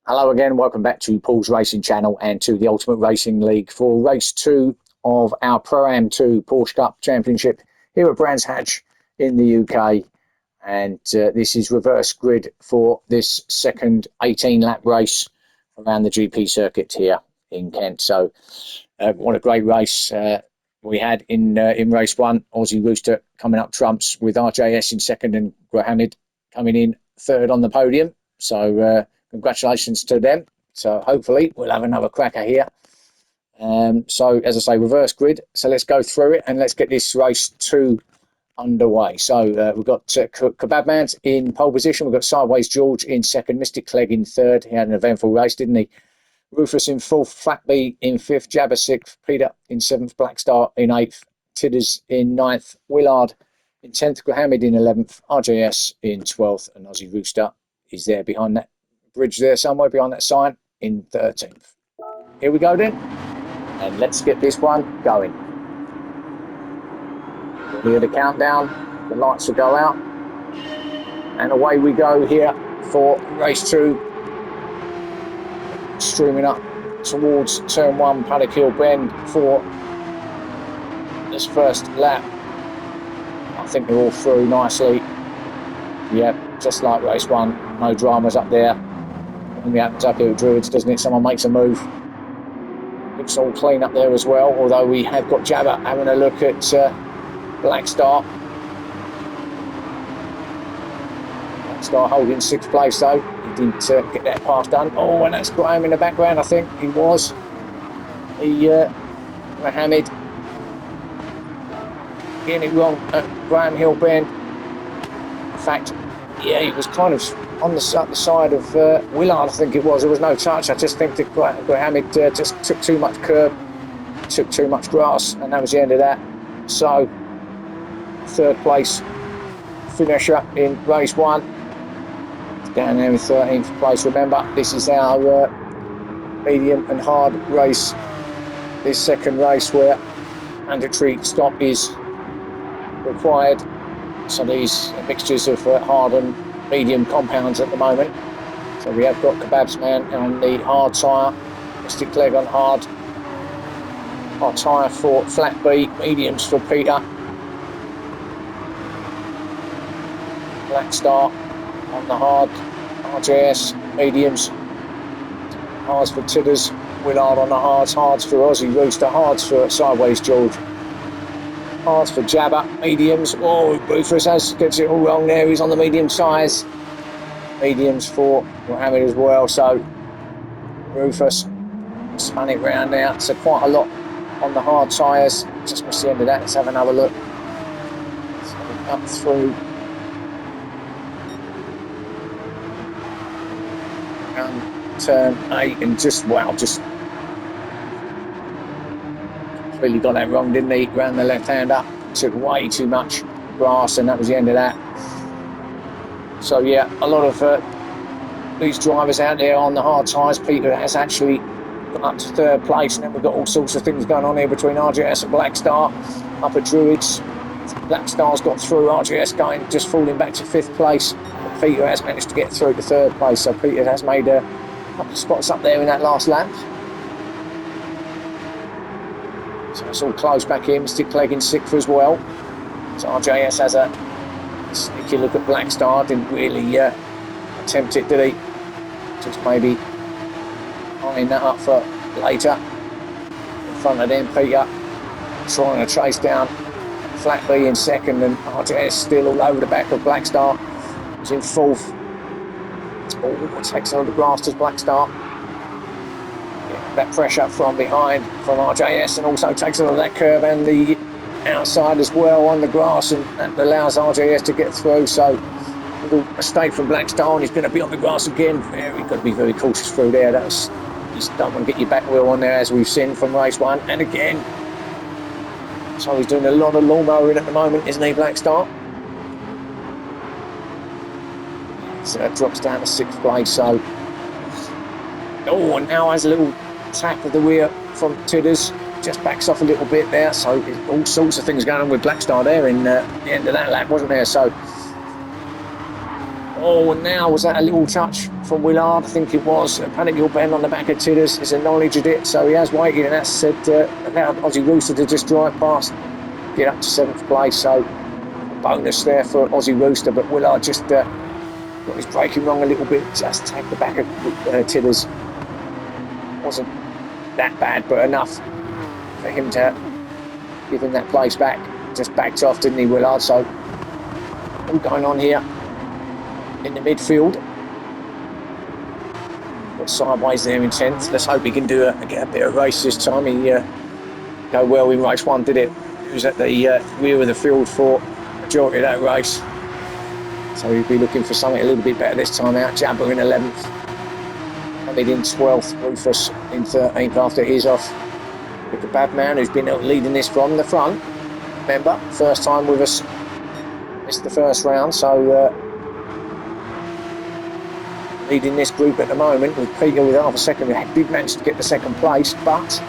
Hello again, welcome back to Paul's Racing Channel and to the Ultimate Racing League for race 2 of our Pro-Am 2 Porsche Cup Championship here at Brands Hatch in the UK. And this is reverse grid for this second 18-lap race around the GP circuit here in Kent. So what a great race we had in race 1. Aussie Rooster coming up trumps with RJS in second and Grahamid coming in third on the podium. So congratulations to them. So hopefully we'll have another cracker here. So as I say, reverse grid. So let's go through it and let's get this race 2 underway. So we've got Kebabman in pole position. We've got Sideways George in second. Mystic Clegg in third. He had an eventful race, didn't he? Rufus in fourth. Flatby in fifth. Jabba sixth. Peter in seventh. Black Star in eighth. Tidders in ninth. Willard in 10th. Grahamid in 11th. RJS in 12th. And Aussie Rooster is there behind that bridge there somewhere behind that sign in 13th. Here we go then, and let's get this one going. We'll hear the countdown, the lights will go out, and away we go here for race 2. Streaming up towards turn 1, Paddock Hill Bend for this first lap. I think they're all through nicely. Yeah, just like race 1, no dramas up there. It happens up here at Druids, doesn't it? Someone makes a move. Looks all clean up there as well, although we have got Jabba having a look at Black Star. Black Star holding 6th place though. He didn't get that pass done. Oh, and that's Graham in the background, I think he was. Mohammed getting it wrong at Graham Hill Bend. In fact, yeah, he was kind of on the side of Willard, I think it was. There was no touch. I just think that Grahamid just took too much curb, took too much grass, and that was the end of that. So, 3rd place finisher in race 1. Down there in 13th place. Remember, this is our medium and hard race. This second race where mandatory stop is required. So these mixtures of hard and medium compounds at the moment. So we have got Kebabsman on the hard tyre, Mystic Clegg on hard tyre for Flatby, mediums for Peter. Black Star on the hard, RJS, mediums, hards for Tidders, Willard on the hards for Aussie Rooster, hards for Sideways George. Hards for Jabba, mediums. Oh, Rufus gets it all wrong there. He's on the medium size. Mediums for Mohammed as well. So Rufus spun it round now. So quite a lot on the hard tyres. Just missed the end of that. Let's have another look. So up through turn 8 and just completely got that wrong, didn't he? Ran the left hand up, took way too much grass, and that was the end of that. So yeah, a lot of these drivers out there on the hard tyres. Peter has actually got up to 3rd place, and then we've got all sorts of things going on here between RJS and Black Star up at Druids. Black Star's got through, RJS going, just falling back to 5th place. But Peter has managed to get through to 3rd place, so Peter has made a couple of spots up there in that last lap. So it's all close back here. Mystic Clegg in 6th as well. So RJS has a sneaky look at Black Star. Didn't really attempt it, did he? Just maybe eyeing that up for later. In front of them, Peter trying to chase down Flatby in 2nd, and RJS still all over the back of Black Star. He's in 4th. Oh, takes on the grass to Black Star. That pressure from behind from RJS, and also takes on that curve and the outside as well on the grass, and that allows RJS to get through. So a little mistake from Black Star, and he's going to be on the grass again. You've got to be very cautious through there. You just don't want to get your back wheel on there, as we've seen from race 1. And again, so he's doing a lot of lawnmowing at the moment, isn't he, Black Star? So that drops down to 6th place. So and now has a little tap of the rear from Tidders, just backs off a little bit there. So all sorts of things going on with Black Star there in the end of that lap, wasn't there? So Oh, and now was that a little touch from Willard? I think it was. Paddock Hill Bend on the back of Tidders has acknowledged it, so he has waited, and that's said allowed Aussie Rooster to just drive past, get up to 7th place. So a bonus there for Aussie Rooster, but Willard just got his braking wrong a little bit, just tagged the back of Tidders. Wasn't that bad, but enough for him to give him that place back. Just backed off, didn't he, Willard? So all going on here in the midfield. Got sideways there in 10th. Let's hope he can get a bit of race this time. He go well in race 1, did it? He was at the rear of the field for the majority of that race. So he'll be looking for something a little bit better this time out. Jabber in 11th. Hamid in 12th. Rufus in 13th after he's off. With the bad man who's been leading this from the front. Remember, first time with us. Missed the first round, so leading this group at the moment with Peter with half a second. Did manage to get the 2nd place, but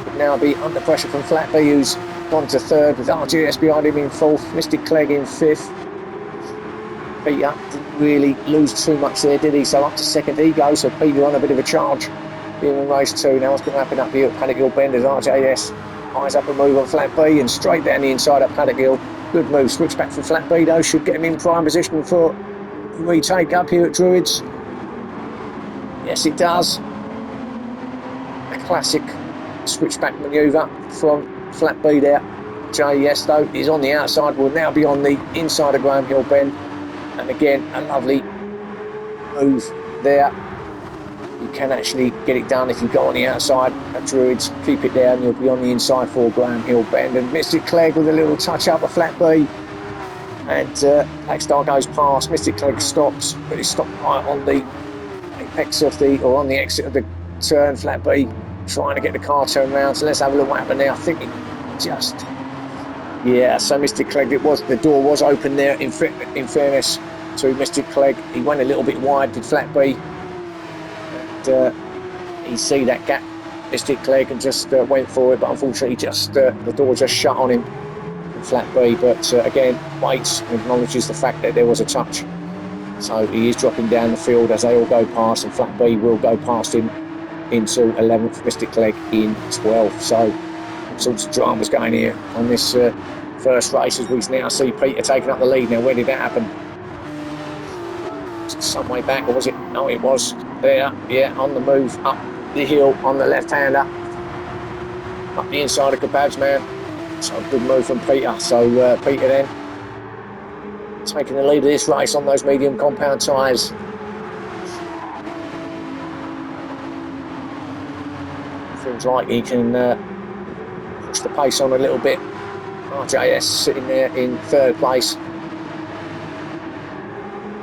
would now be under pressure from Flatby, who's gone to 3rd with RGS behind him in 4th. Mystic Clegg in 5th. Peter didn't really lose too much there, did he? So up to 2nd he goes, so Peter on a bit of a charge being in race 2. Now what's going to happen up here at Paddock Hill Bend as RJS eyes up a move on Flat B and straight down the inside up Paddock Hill. Good move, switch back from Flat B though, should get him in prime position for the retake up here at Druids. Yes, it does. A classic switchback manoeuvre from Flat B there. JS though is on the outside, will now be on the inside of Graham Hill Bend. And again, a lovely move there. You can actually get it done if you go on the outside at Druids, keep it there and you'll be on the inside for Graham Hill Bend. And Mystic Clegg with a little touch up of Flat B. And Black Star goes past. Mystic Clegg stops, but he stopped right on the apex of on the exit of the turn. Flat B trying to get the car turned around. So let's have a look what happened there. I think it just, yeah, so Mystic Clegg, the door was open there in fairness to Mystic Clegg. He went a little bit wide, did Flat B. And he see that gap, Mystic Clegg, and just went for it, but unfortunately just the door just shut on him in Flat B. But again, waits and acknowledges the fact that there was a touch. So he is dropping down the field as they all go past, and Flat B will go past him into 11th, Mystic Clegg in 12th. So all sorts of dramas going here on this first race as we now see Peter taking up the lead. Now, where did that happen? Some way back, or was it? No, it was there, yeah, on the move up the hill on the left-hander, up the inside of Kebab's man. So a good move from Peter. So Peter then taking the lead of this race on those medium compound tyres. Feels like he can push the pace on a little bit. RJS sitting there in 3rd place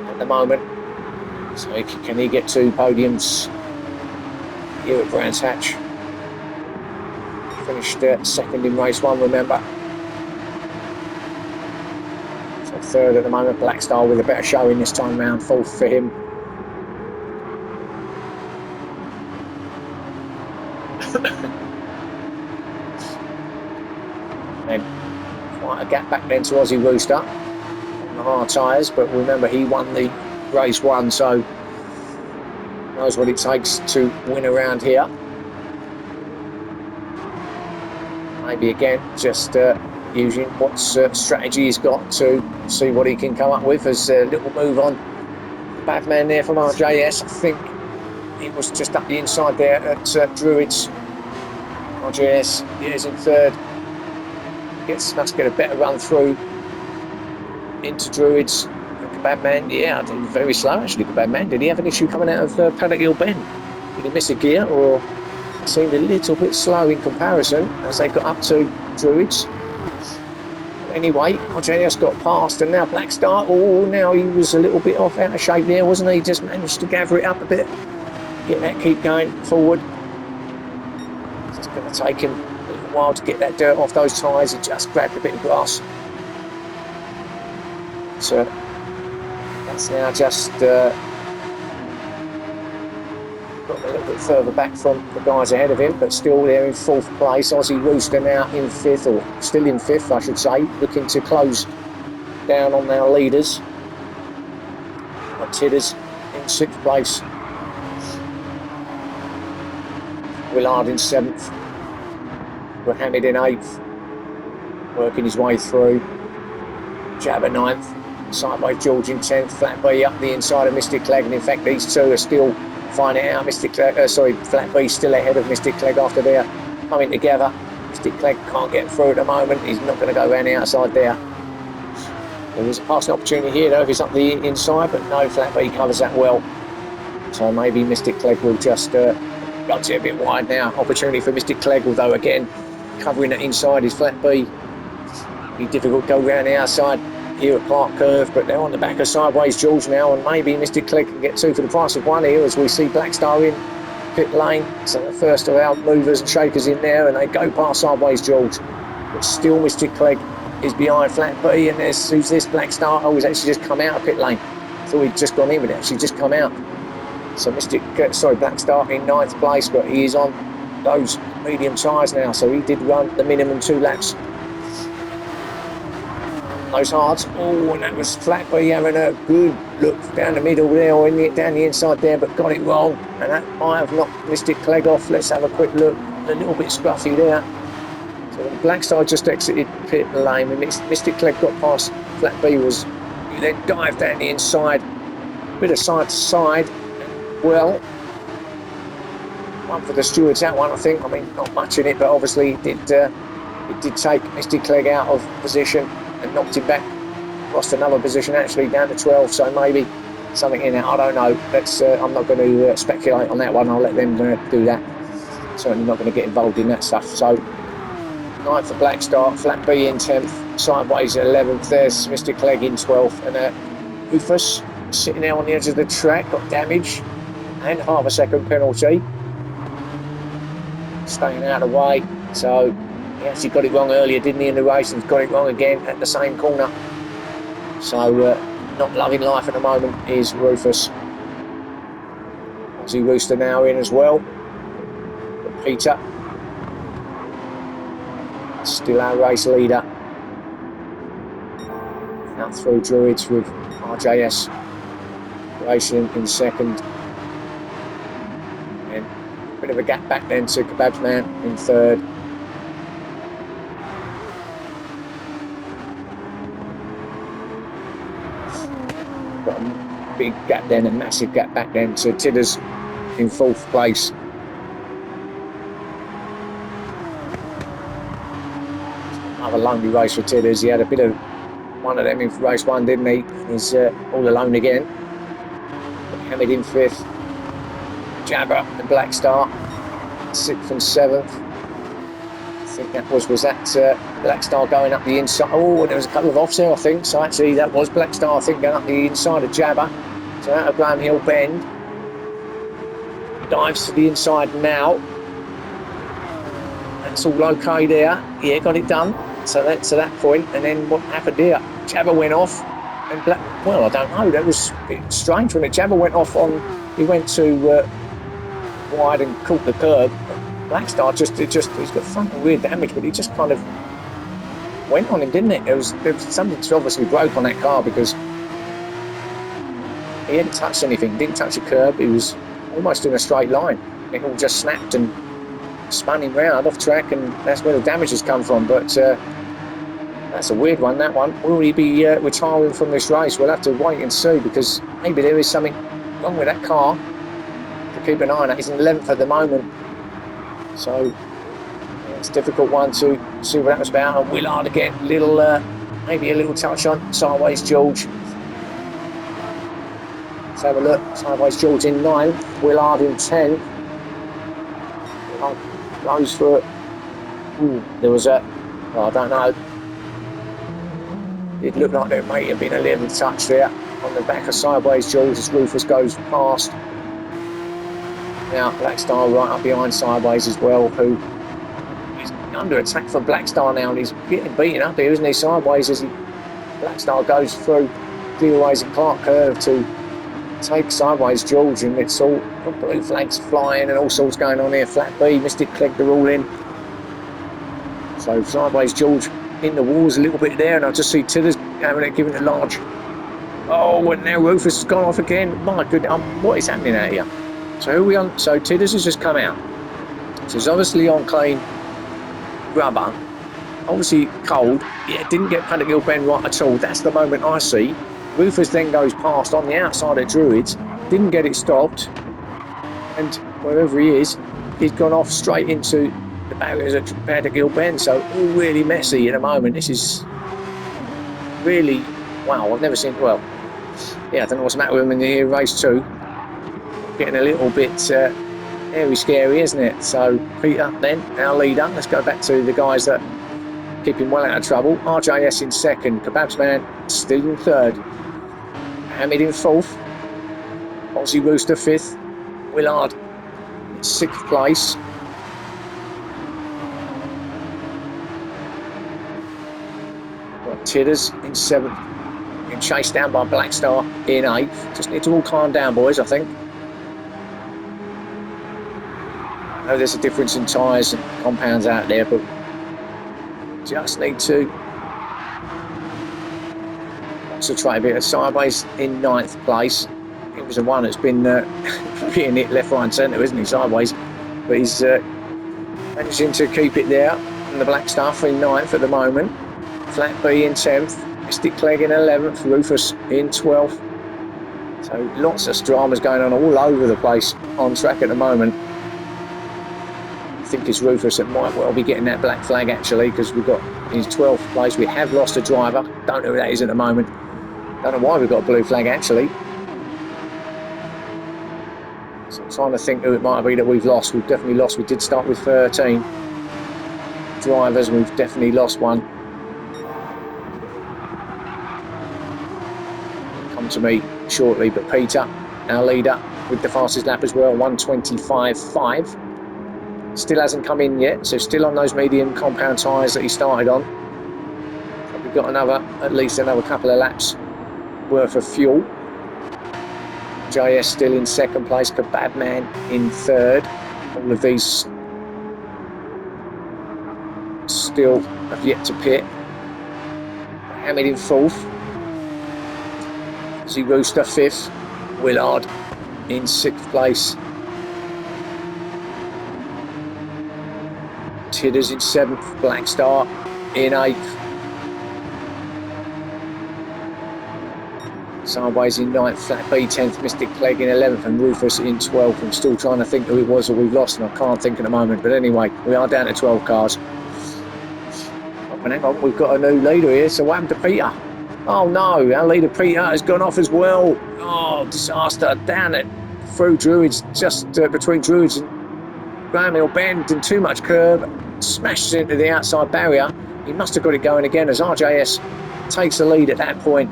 at the moment. So can he get 2 podiums here at Brands Hatch? Finished 2nd in race 1, remember. So 3rd at the moment. Black Star with a better showing this time round. 4th for him. And quite a gap back then to Aussie Rooster on the hard tyres, but remember he won the race 1, so knows what it takes to win around here. Maybe again just using what strategy he's got to see what he can come up with. As a little move on bad man there from RJS. I think he was just up the inside there at Druids. RJS is in 3rd. Must get a better run through into Druids. Bad man, yeah, very slow actually. The bad man. Did he have an issue coming out of Paddock Hill Bend? Did he miss a gear, or seemed a little bit slow in comparison as they got up to Druids? Anyway, RJS got past, and now Black Star. Oh, now he was a little bit off, out of shape there, wasn't he? Just managed to gather it up a bit, get that, keep going forward. It's going to take him a little while to get that dirt off those tyres. He just grabbed a bit of grass. So that's now just got a little bit further back from the guys ahead of him, but still there in 4th place. Aussie Rooster now in 5th, or still in 5th I should say, looking to close down on our leaders. got Tidders in 6th place. Willard in 7th. Mohammed in 8th. Working his way through. Jabba 9th. Sideways George in 10th. Flat B up the inside of Mystic Clegg. And in fact, these two are still finding it out. Flat B still ahead of Mystic Clegg after they're coming together. Mystic Clegg can't get through at the moment. He's not going to go around the outside there. There is a passing opportunity here though if he's up the inside, but no, Flat B covers that well. So maybe Mystic Clegg will just runs it a bit wide now. Opportunity for Mystic Clegg, although again, covering it inside is Flat B. Be difficult to go around the outside here at Clark Curve, but they're on the back of Sideways George now, and maybe Mystic Clegg can get 2 for the price of 1 here as we see Black Star in pit lane. So the first of our movers and shakers in there, and they go past Sideways George. But still Mystic Clegg is behind Flat B, and there's who's this Black Star? Oh, he's actually just come out of pit lane. Thought he'd just gone in, but actually just come out. So Black Star in 9th place, but he is on those medium tyres now, so he did run the minimum 2 laps. Those hards. Oh, and that was Flat B having a good look down the middle there, or down the inside there, but got it wrong, and that might have knocked Mystic Clegg off. Let's have a quick look. A little bit scruffy there. So Black Star just exited pit lane, and Mystic Clegg got past Flat B, he then dived down the inside, bit of side to side. Well, one for the stewards, that one, I think. I mean, not much in it, but obviously it did take Mystic Clegg out of position and knocked him back. Lost another position actually down to 12, so maybe something in there. I don't know. I'm not going to speculate on that one. I'll let them do that. Certainly not going to get involved in that stuff. So 9th for Black Star, Flat B in 10th, Sideways at 11th. There's Mystic Clegg in 12th, and Rufus sitting there on the edge of the track, got damage and half a second penalty. Staying out of the way, so he actually got it wrong earlier, didn't he, in the race, and got it wrong again at the same corner. So not loving life at the moment is Rufus. Aussie Rooster now in as well. But Peter, still our race leader. Out through Druids with RJS racing in 2nd. And a bit of a gap back then to Kebabs Man in 3rd. Got a big gap then, a massive gap back then to Tidders in 4th place. Another lonely race for Tidders. He had a bit of one of them in race 1, didn't he? He's all alone again. Hamid in 5th. Jabba and Black Star 6th and 7th. I think that was that Black Star going up the inside. Oh, there was a couple of offs there, I think. So actually that was Black Star, I think, going up the inside of Jabba. So out of Graham Hill Bend. Dives to the inside now. That's all okay there. Yeah, got it done. So that's to that point. And then what happened here? Jabba went off. And well, I don't know. That was a bit strange when Jabba went off on. He went to wide and caught the curb. Black Star he's got front and rear damage, but he just kind of went on him, didn't it? There was something obviously broke on that car because he hadn't touched anything. Didn't touch a curb. He was almost in a straight line. It all just snapped and spun him round off track, and that's where the damage has come from. But that's a weird one, that one. Will he be retiring from this race? We'll have to wait and see, because maybe there is something wrong with that car to keep an eye on it. He's in 11th at the moment, so yeah, it's a difficult one to see what that was about. And Willard again, maybe a little touch on Sideways George. Let's have a look. Sideways George in 9th, Willard in 10th. Goes for it. There was I don't know. It looked like there may have been a little touch there on the back of Sideways George as Rufus goes past. Now Black Star right up behind Sideways as well, who is under attack for Black Star now, and he's getting beaten up here, isn't he? Sideways as Black Star goes through Dealways and Clark Curve to take Sideways George, and it's all blue flags flying and all sorts going on here. Flat B, Mystic Clegg, they're all in. So Sideways George in the walls a little bit there, and I just see Tidders giving a large Oh, and now Rufus has gone off again. My goodness, what is happening out here? So who are we on? So Tidders has just come out. So it's obviously on clean rubber. Obviously cold. Yeah, didn't get Paddock Hill Bend right at all. That's the moment I see. Rufus then goes past on the outside of Druids. Didn't get it stopped. And wherever he is, he's gone off straight into the barriers at Paddock Hill Bend. So all really messy at the moment. This is really, wow, I've never seen, well, yeah, I don't know what's the matter with him in the race 2. Getting a little bit airy scary, isn't it? So Peter then, our leader. Let's go back to the guys that keep him well out of trouble. RJS in second, Kebabs Man still in third, Hamid in fourth, Aussie Rooster fifth, Willard in sixth place. Got Tidders in seventh, being chased down by Black Star in eighth. Just need to all calm down, boys, I think. I know there's a difference in tyres and compounds out there, but just need to concentrate a bit. Sideways in ninth place. It was the one that's been being hit left, right and centre, isn't he? Sideways. But he's managing to keep it there. And the Black Stuff in ninth at the moment. Flat B in 10th. Mystic Clegg in 11th. Rufus in 12th. So lots of dramas going on all over the place on track at the moment. I think it's Rufus that might well be getting that black flag actually, because we've got his 12th place. We have lost a driver. Don't know who that is at the moment. Don't know why we've got a blue flag actually. So I'm trying to think who it might be that we've lost. We've definitely lost. We did start with 13 drivers. We've definitely lost one. Come to me shortly, but Peter, our leader, with the fastest lap as well, 1:25.5. Still hasn't come in yet, so still on those medium compound tyres that he started on. So we've got at least another couple of laps worth of fuel. JS still in second place, Kebab Man in third. All of these still have yet to pit. Hamid in fourth. Z Rooster fifth. Willard in sixth place. Tidders in seventh, Black Star in eighth. Sideways in ninth, Flat B 10th, Mystic Clegg in 11th, and Rufus in 12th. I'm still trying to think who it was that we've lost, and I can't think at the moment. But anyway, we are down to 12 cars. Oh, hang on, we've got a new leader here. So what happened to Peter? Oh no, our leader Peter has gone off as well. Oh, disaster down it through Druids, just between Druids and Graham Hill Bend, and too much curb. Smashes into the outside barrier. He must have got it going again as RJS takes the lead at that point.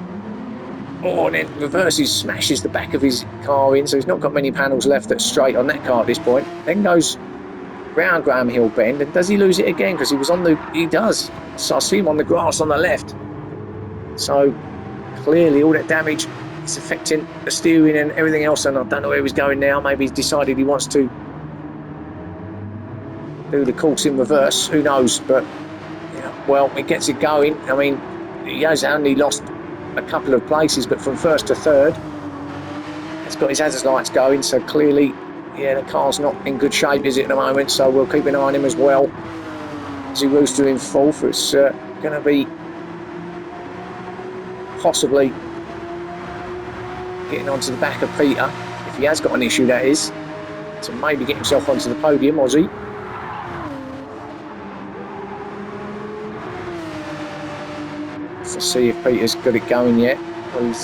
Oh, and then reverses, smashes the back of his car in, so he's not got many panels left that's straight on that car at this point. Then goes round Graham Hill Bend, and does he lose it again? Because he was on the... He does. So I see him on the grass on the left. So clearly all that damage is affecting the steering and everything else, and I don't know where he's going now. Maybe he's decided he wants to do the course in reverse, who knows, but yeah, well, it gets it going. I mean, he has only lost a couple of places, but from first to third, it's got his hazard lights going, so clearly, yeah, the car's not in good shape, is it, at the moment, so we'll keep an eye on him as well. Z Rooster in fourth, it's going to be possibly getting onto the back of Peter, if he has got an issue, that is, to maybe get himself onto the podium, Aussie. To see if Peter's got it going yet. Well, he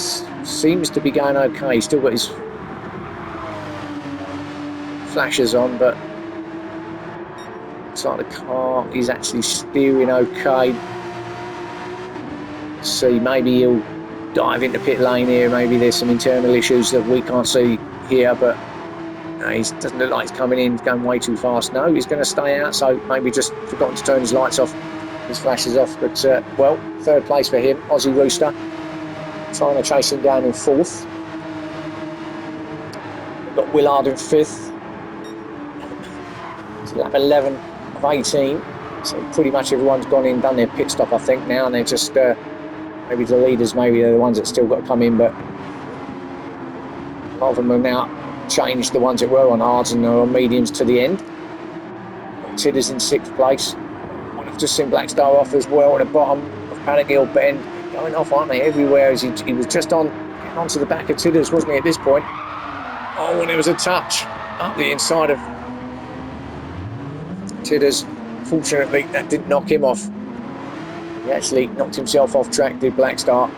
seems to be going okay. He's still got his flashers on, but looks like the car is actually steering okay. Let's see, maybe he'll dive into pit lane here. Maybe there's some internal issues that we can't see here, but no, he doesn't look like he's coming in, going way too fast. No, he's going to stay out, so maybe just forgotten to turn his lights off. His flashes off, but well, third place for him, Aussie Rooster, trying to chase him down in fourth. We've got Willard in fifth. It's lap 11 of 18, so pretty much everyone's gone in, done their pit stop, I think, now, and they're just Maybe the leaders, maybe they're the ones that still got to come in, but a lot of them have now changed, the ones that were on hards and are on mediums to the end. Tidders in 6th place. I've just seen Black Star off as well at the bottom of Paddock Hill Bend. Going off, aren't they, everywhere, as he was just onto the back of Tidders, wasn't he, at this point? Oh, and there was a touch up the inside of Tidders. Fortunately, that didn't knock him off. He actually knocked himself off track, did Black Star.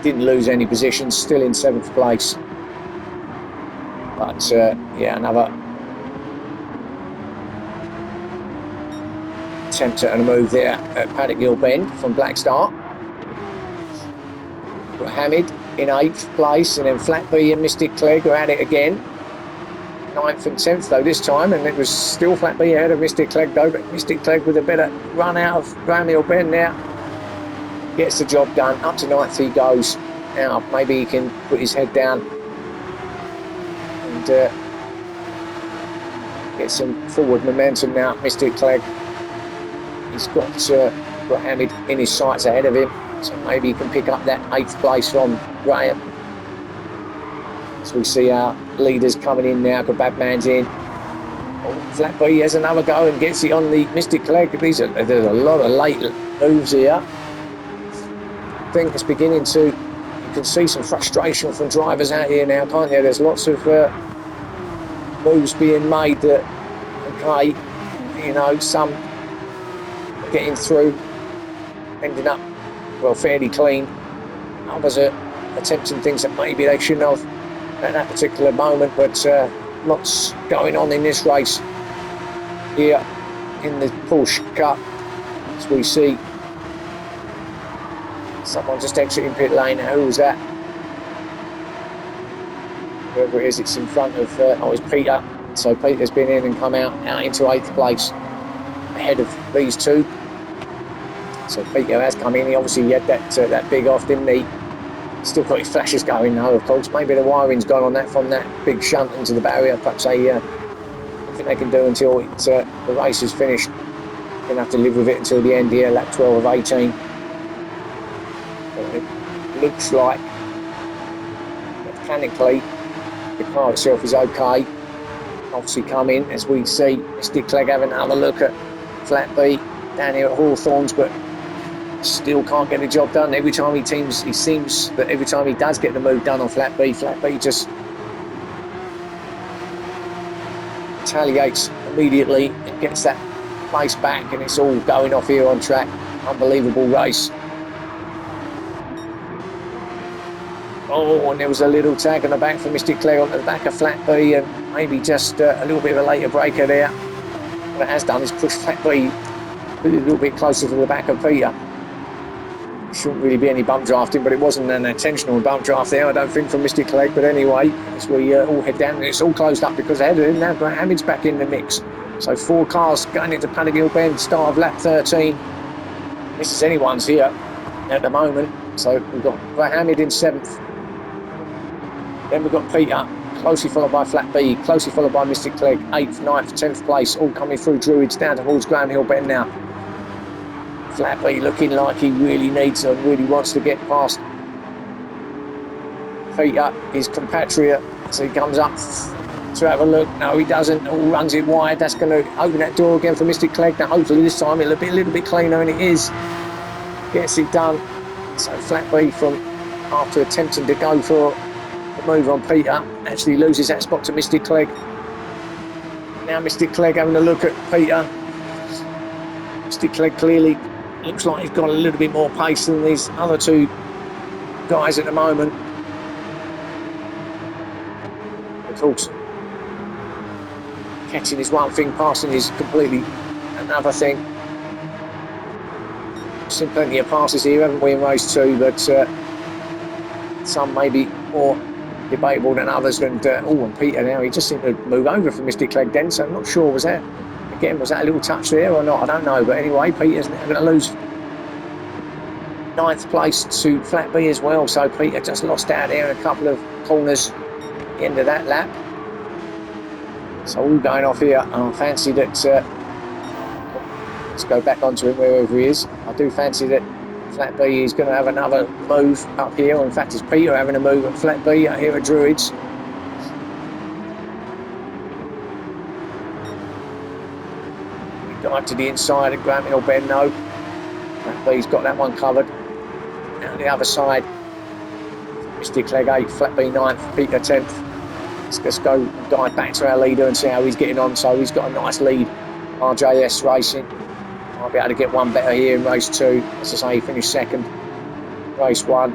Didn't lose any positions, still in 7th place. But, yeah, another attempt at a move there at Paddock Hill Bend from Black Star. Got Hamid in 8th place, and then Flatby and Mystic Clegg are at it again. 9th and 10th though this time, and it was still Flatby ahead of Mystic Clegg though, but Mystic Clegg with a better run out of Graham Hill Bend now. Gets the job done, up to 9th he goes. Now maybe he can put his head down and get some forward momentum now. Mystic Clegg, he's got Hamid in his sights ahead of him, so maybe he can pick up that 8th place from Graham. So we see our leaders coming in now. Kebabman's in. Oh, Flatby has another go and gets it on the Mystic Clegg. There's a lot of late moves here. I think it's beginning to, you can see some frustration from drivers out here now, can't you? There's lots of moves being made that, okay, you know, some getting through, ending up, well, fairly clean. Others are attempting things that maybe they shouldn't have at that particular moment, but lots going on in this race here in the Porsche Cup, as we see someone just exiting pit lane. Who was that? Whoever it is, it's in front of it's Peter. So Peter's been in and come out into 8th place ahead of these two. So Peter has come in. He obviously had that big off, didn't he? Still got his flashes going though, of course. Maybe the wiring's gone on that from that big shunt into the barrier. Perhaps I think they can do until the race is finished. Going to have to live with it until the end here, lap 12 of 18. But it looks like mechanically the car itself is okay. Obviously come in, as we see Mystic Clegg having another look at Flatby down here at Hawthorns, but still can't get the job done. Every time it seems that every time he does get the move done on Flatby just retaliates immediately and gets that place back, and it's all going off here on track. Unbelievable race. Oh, and there was a little tag on the back for Mystic Clegg on the back of Flatby, and maybe just a little bit of a later breaker there. What it has done is push Flatby a little bit closer to the back of Peter. Shouldn't really be any bump drafting, but it wasn't an intentional bump draft there, I don't think, from Mystic Clegg. But anyway, as we all head down, and it's all closed up because ahead of him now Hamid's back in the mix. So 4 cars going into Paddock Hill Bend, start of lap 13. This is anyone's here at the moment. So we've got Hamid in 7th. Then we've got Peter, closely followed by Flatby, closely followed by Mystic Clegg, 8th, 9th, 10th place, all coming through Druids down towards Graham Hill Bend now. Flatby looking like he really needs and really wants to get past Peter, his compatriot. So he comes up to have a look. No, he doesn't. All runs it wide. That's going to open that door again for Mystic Clegg. Now, hopefully this time it'll be a little bit cleaner, and it is. Gets it done. So Flatby, from after attempting to go for the move on Peter, actually loses that spot to Mystic Clegg. Now Mystic Clegg having a look at Peter. Mystic Clegg clearly looks like he's got a little bit more pace than these other two guys at the moment. Of course, catching is one thing, passing is completely another thing. We've seen plenty of passes here, haven't we, in race 2, but some maybe more debatable than others. And Peter now, he just seemed to move over from Mystic Clegg then, so I'm not sure, was that a little touch there or not? I don't know, but anyway, Peter's now going to lose 9th place to Flatby as well, so Peter just lost out there in a couple of corners at the end of that lap. So all going off here, and I fancy that let's go back onto him wherever he is. I do fancy that Flat B is going to have another move up here. In fact, it's Peter having a move at Flat B out here at Druids. We dive to the inside at Graham Hill Bend, no. Flat B's got that one covered. Now the other side, Mystic Leg 8, Flat B 9th, Peter 10th. Let's go dive back to our leader and see how he's getting on. So he's got a nice lead. RJS Racing. Might be able to get one better here in race 2. As I say, he finished 2nd. Race 1,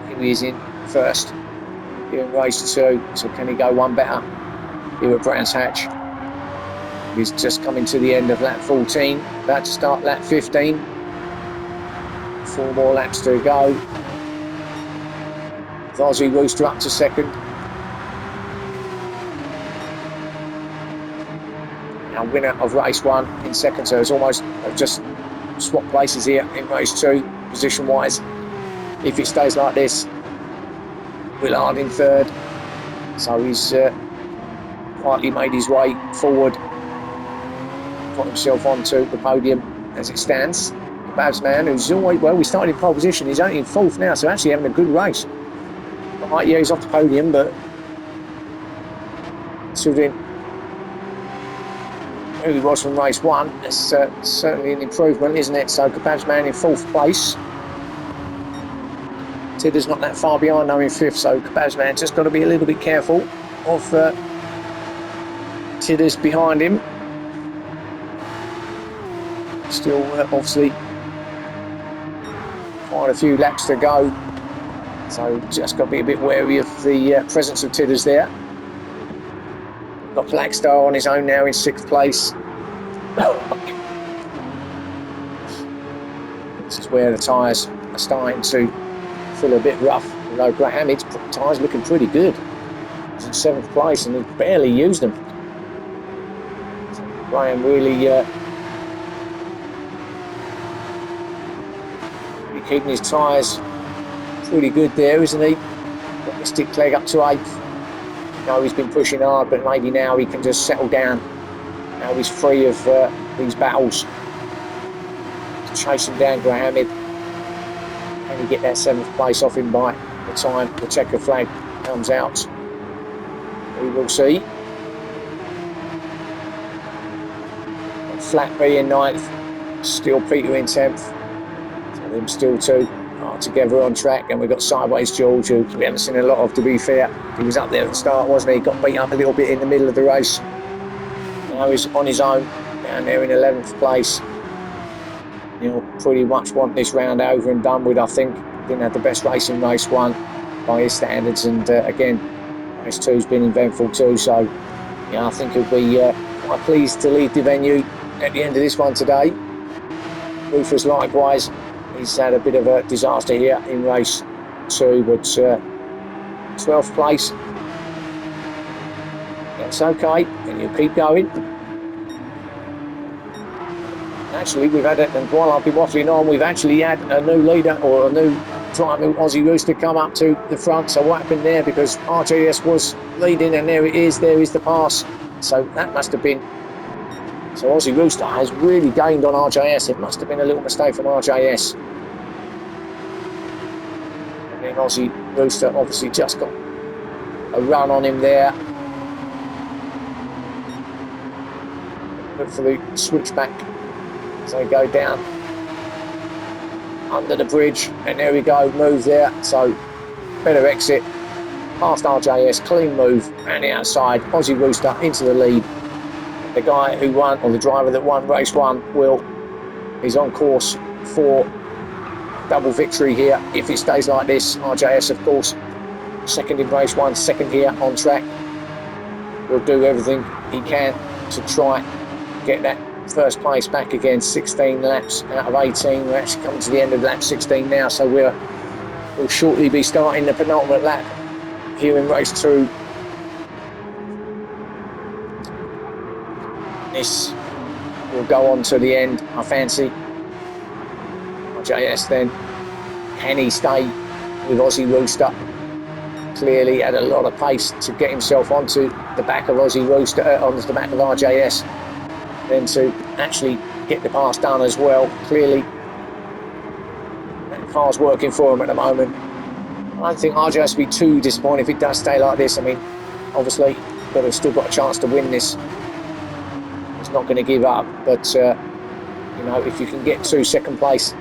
here he is in 1st. Here in race 2, so can he go one better? Here at Brands Hatch. He's just coming to the end of lap 14. About to start lap 15. 4 more laps to go. Aussie Rooster up to 2nd. Now winner of race 1 in 2nd, so it's almost just swap places here in race 2, position wise. If it stays like this, Willard in 3rd, so he's quietly made his way forward, got himself onto the podium as it stands. Babs Man, who's always, well, we started in pole position, he's only in 4th now, so actually having a good race. Right, yeah, he's off the podium, but considering who he was from race 1, it's certainly an improvement, isn't it? So Kebabs Man in 4th place. Tidder's not that far behind, though, in 5th, so Kebabs Man just got to be a little bit careful of Tidder's behind him. Still, obviously, quite a few laps to go, so just got to be a bit wary of the presence of Tidder's there. Got Blackstar on his own now in 6th place. This is where the tyres are starting to feel a bit rough. Although Grahamid's tyres looking pretty good. He's in 7th place and he barely used them. So Graham really keeping his tyres pretty good there, isn't he? Got Mystic Clegg up to 8th. No, he's been pushing hard, but maybe now he can just settle down. Now he's free of these battles. Chasing down Grahamid. Can he get that 7th place off him by the time the checker flag comes out? We will see. Flat B in 9th. Still Peter in 10th. So them still 2 are together on track, and we've got Sideways George, who we haven't seen a lot of, to be fair. He was up there at the start, wasn't he? Got beat up a little bit in the middle of the race. Now he's on his own, down there in 11th place. He'll pretty much want this round over and done with, I think. Didn't have the best race in race 1 by his standards, and again, race 2's been eventful too, so yeah, I think he'll be quite pleased to leave the venue at the end of this one today. Rufus likewise. He's had a bit of a disaster here in race 2, but 12th place. That's okay, and you keep going. Actually, we've had it, and while I've been waffling on, we've actually had a new leader, or a new driver, Aussie Rooster, come up to the front. So what happened there? Because RJS was leading, and there it is, there is the pass. So that must have been... So Aussie Rooster has really gained on RJS. It must have been a little mistake from RJS. And then Aussie Rooster obviously just got a run on him there. Look for the switchback as they go down under the bridge, and there we go, move there. So better exit past RJS, clean move around the outside. Aussie Rooster into the lead. The guy who won, or the driver that won race 1, Will, is on course for double victory here if it stays like this. RJS, of course, 2nd in race 1, 2nd here on track. Will do everything he can to try get that 1st place back again. 16 laps out of 18. We're actually coming to the end of lap 16 now, so we'll shortly be starting the penultimate lap here in race 2. This will go on to the end, I fancy. RJS then, can he stay with Aussie Rooster? Clearly had a lot of pace to get himself onto the back of Aussie Rooster, onto the back of RJS, then to actually get the pass done as well. Clearly that car's working for him at the moment. I don't think RJ has to be too disappointed if it does stay like this. I mean, obviously, but he's still got a chance to win this. He's not going to give up, but you know, if you can get to second place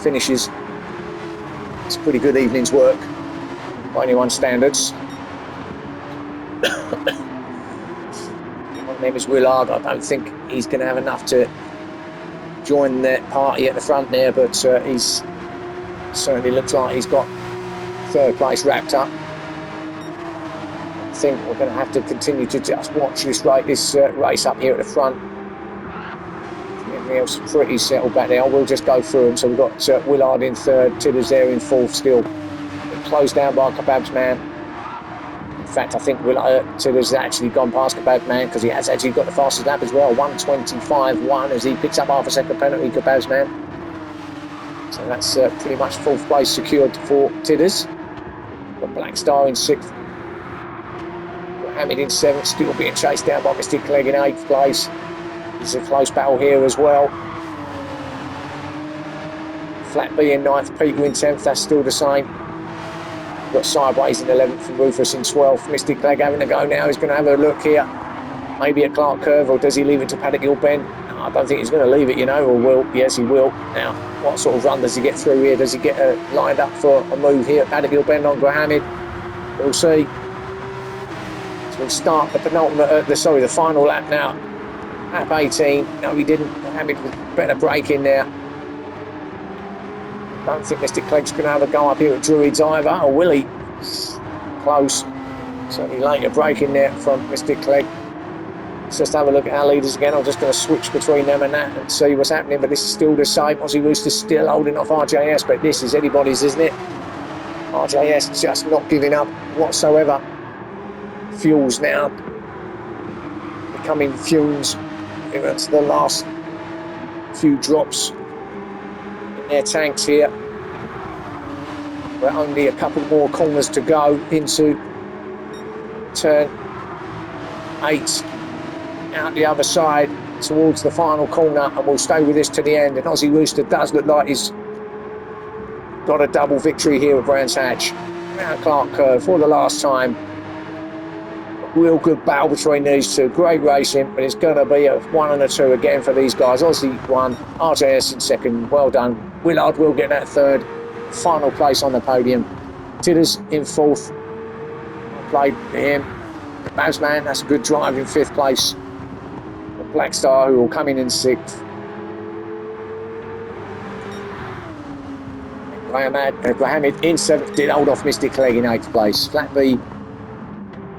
finishes, it's a pretty good evening's work by anyone's standards. One of them is Willard. I don't think he's going to have enough to join the party at the front there, but he's certainly looks like he's got third place wrapped up. I think we're going to have to continue to just watch this race up here at the front. Everything else is pretty settled back there. We'll just go through them. So we've got Willard in third, Tidders there in fourth still. Closed down by Kebab's Man. In fact, I think Tidders has actually gone past Kebab's Man because he has actually got the fastest lap as well. 1:25.1 as he picks up half a second penalty, Kebab's Man. So that's pretty much fourth place secured for Tidders. Got Black Star in sixth. Got Hamid in seventh, still being chased down by Mystic Clegg in eighth place. It's a close battle here as well. Flat B in ninth, Peter in 10th, that's still the same. Got Sideways in 11th and Rufus in 12th. Mystic Clegg having a go now. He's going to have a look here. Maybe at Clark Curve, or does he leave it to Paddock Hill Bend? No, I don't think he's going to leave it, you know, or will. Yes, he will. Now, what sort of run does he get through here? Does he get lined up for a move here at Paddock Hill Bend on Grahamid? We'll see. So we'll start the penultimate, the final lap now. Lap 18. No, he didn't. Grahamid with better break in there. Don't think Mystic Clegg's going to have a go up here at Druids either, or will he? Close. Certainly later break in there from Mystic Clegg. Let's just have a look at our leaders again. I'm just going to switch between them and that and see what's happening, but this is still the same. Aussie Rooster still holding off RJS, but this is anybody's, isn't it? RJS just not giving up whatsoever. Fuels now becoming fumes. It's the last few drops in their tanks here. We're only a couple more corners to go into turn 8 out the other side towards the final corner, and we'll stay with this to the end. And Aussie Rooster does look like he's got a double victory here at Brands Hatch around Clark Curve for the last time. Real good battle between these two. Great racing, but it's going to be a 1 and a 2 again for these guys. Aussie 1, RJS in 2nd. Well done. Willard will get that 3rd. Final place on the podium. Tidders in 4th. Played him. Babsman, that's a good drive in 5th place. The Black Star, who will come in 6th. Grahamid in 7th. Did hold off Mystic Clegg in 8th place. Flat B.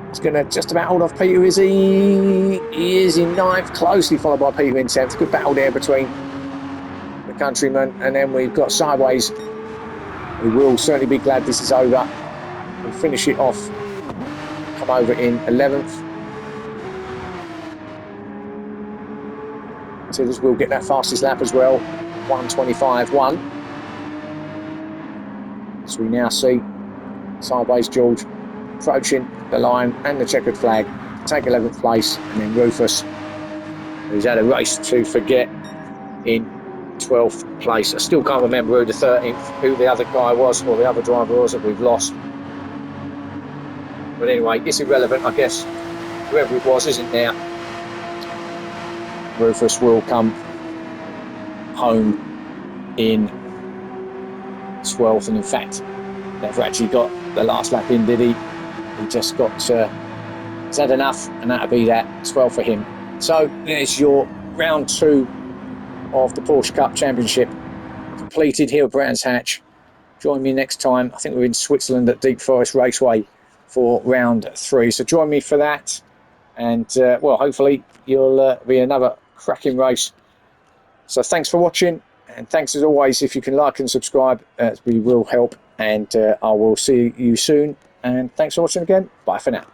He's going to just about hold off Peter, is he? He is in 9th, closely followed by Peter in 10th. Good battle there between the countrymen. And then we've got Sideways, who will certainly be glad this is over. We'll finish it off. Come over in 11th. Tidders will get that fastest lap as well. 1:25.1. So we now see Sideways George approaching the line and the checkered flag, take 11th place, and then Rufus, who's had a race to forget, in 12th place. I still can't remember who the 13th, who the other guy was, or the other driver was that we've lost. But anyway, it's irrelevant, I guess. Whoever it was isn't there. Rufus will come home in 12th, and in fact, never actually got the last lap in, did he? He just got, he's had enough, and that'll be that 12 for him. So there's your round 2 of the Porsche Cup Championship completed here at Brands Hatch. Join me next time. I think we're in Switzerland at Deep Forest Raceway for round 3. So join me for that, and well, hopefully you'll be another cracking race. So thanks for watching, and thanks as always. If you can like and subscribe, we will help, and I will see you soon. And thanks for watching again. Bye for now.